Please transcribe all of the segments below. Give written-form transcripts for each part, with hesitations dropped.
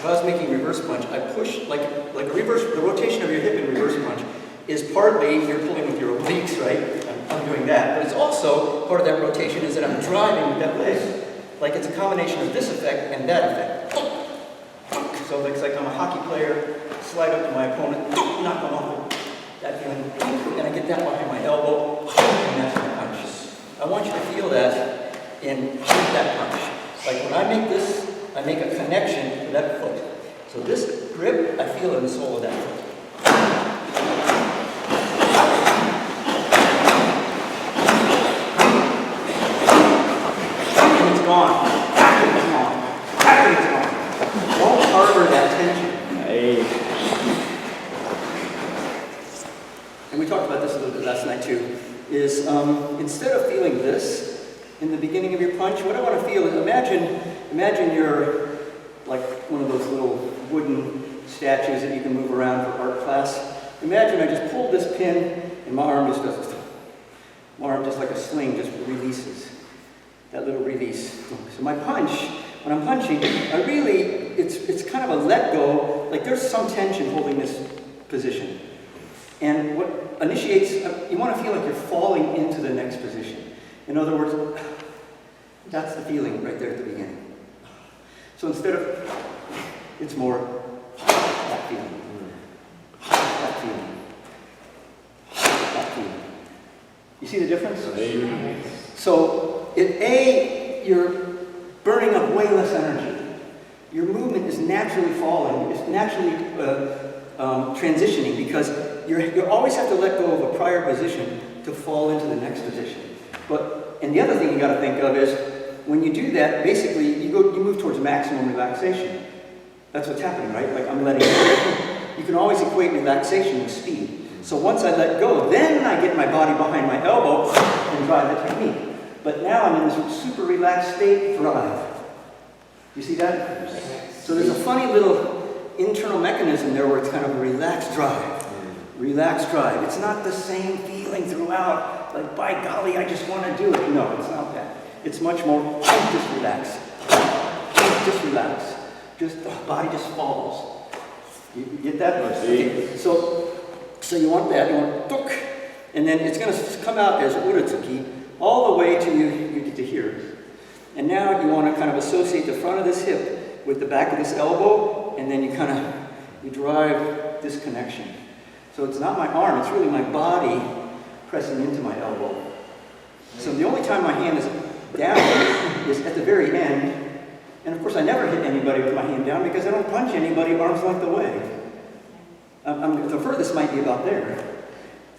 I was making reverse punch, I push, like a reverse, the rotation of your hip in reverse punch is partly you're pulling with your obliques, right? I'm doing that, but it's also, part of that rotation is that I'm driving with that leg. Like it's a combination of this effect and that effect. So it's like I'm a hockey player, slide up to my opponent, knock them off. That feeling, and I get that behind my elbow, and that's my punch. I want you to feel that in that punch. Like when I make this, I make a connection to that foot. So this grip, I feel in the sole of that foot. And it's gone. It's gone. It's gone. Don't harbor that tension. Hey. And we talked about this a little bit last night too, is instead of feeling this in the beginning of your punch, what I want to feel is imagine you're like one of those little wooden statues that you can move around for art class. Imagine I just pulled this pin and my arm just does this. My arm just like a sling just releases. That little release. So my punch, when I'm punching, it's kind of a let go, like there's some tension holding this position. And what initiates, you want to feel like you're falling into the next position. In other words, that's the feeling right there at the beginning. So instead of, it's more that feeling, that feeling, that feeling. You see the difference? So in you're burning up way less energy. Your movement is naturally falling, it's naturally transitioning because you always have to let go of a prior position to fall into the next position. And the other thing you got to think of is when you do that, basically you move towards maximum relaxation. That's what's happening, right? Like I'm letting go. You can always equate relaxation with speed. So once I let go, then I get my body behind my elbow and drive the technique. But now I'm in this super relaxed state, drive. You see that? So there's a funny little internal mechanism there where it's kind of a relaxed drive. Relaxed drive. It's not the same feeling throughout, like by golly, I just want to do it. No, it's not that. It's much more, just relax. Just relax. Just, the body just falls. You get that? Okay. So you want that, you want tuk, and then it's going to come out as uratsuki all the way to you get to here. And now you want to kind of associate the front of this hip with the back of this elbow, and then you drive this connection. So it's not my arm, it's really my body pressing into my elbow. So the only time my hand is down is at the very end. And of course I never hit anybody with my hand down because I don't punch anybody arm's length away. The furthest might be about there.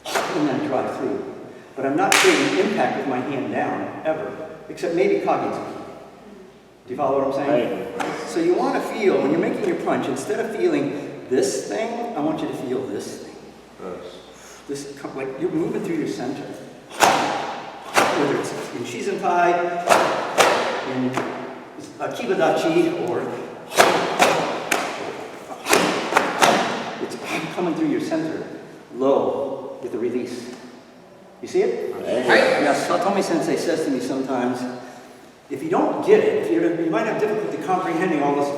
And then I drive through. But I'm not creating impact with my hand down, ever. Except maybe kagetsuki. Do you follow what I'm saying? Right. So you want to feel, when you're making your punch, instead of feeling this thing, I want you to feel this thing. This, like you're moving through your center. Whether it's in Shizenpai, in Kibadachi, or it's coming through your center, low, with a release. You see it? Yes, Hotton Sensei says to me sometimes, if you don't get it, you might have difficulty comprehending all this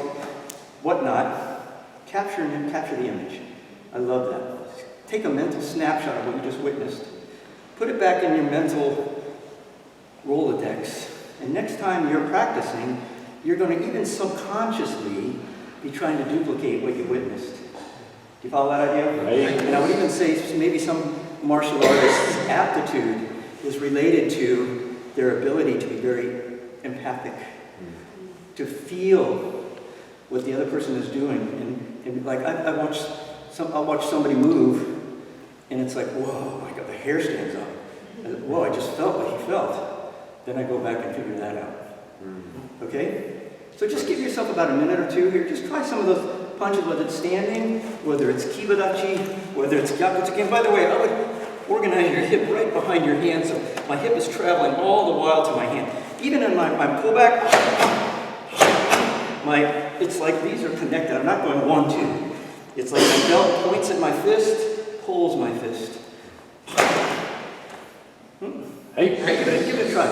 whatnot, capture the image. I love that. Take a mental snapshot of what you just witnessed. Put it back in your mental Rolodex. And next time you're practicing, you're going to even subconsciously be trying to duplicate what you witnessed. Do you follow that idea? Right. And I would even say maybe some martial artist's aptitude is related to their ability to be very empathic, to feel what the other person is doing. And like I'll watch somebody move, and it's like, whoa, my God, the hair stands up. And, whoa, I just felt what he felt. Then I go back and figure that out. Okay? So just give yourself about a minute or two here. Just try some of those punches, whether it's standing, whether it's kibadachi, whether it's gyakutsuki. And by the way, I would organize your hip right behind your hand so my hip is traveling all the while to my hand. Even in my pullback, it's like these are connected. I'm not going 1, 2. It's like my belt points at my fist, pulls my fist. Hey, give it a try.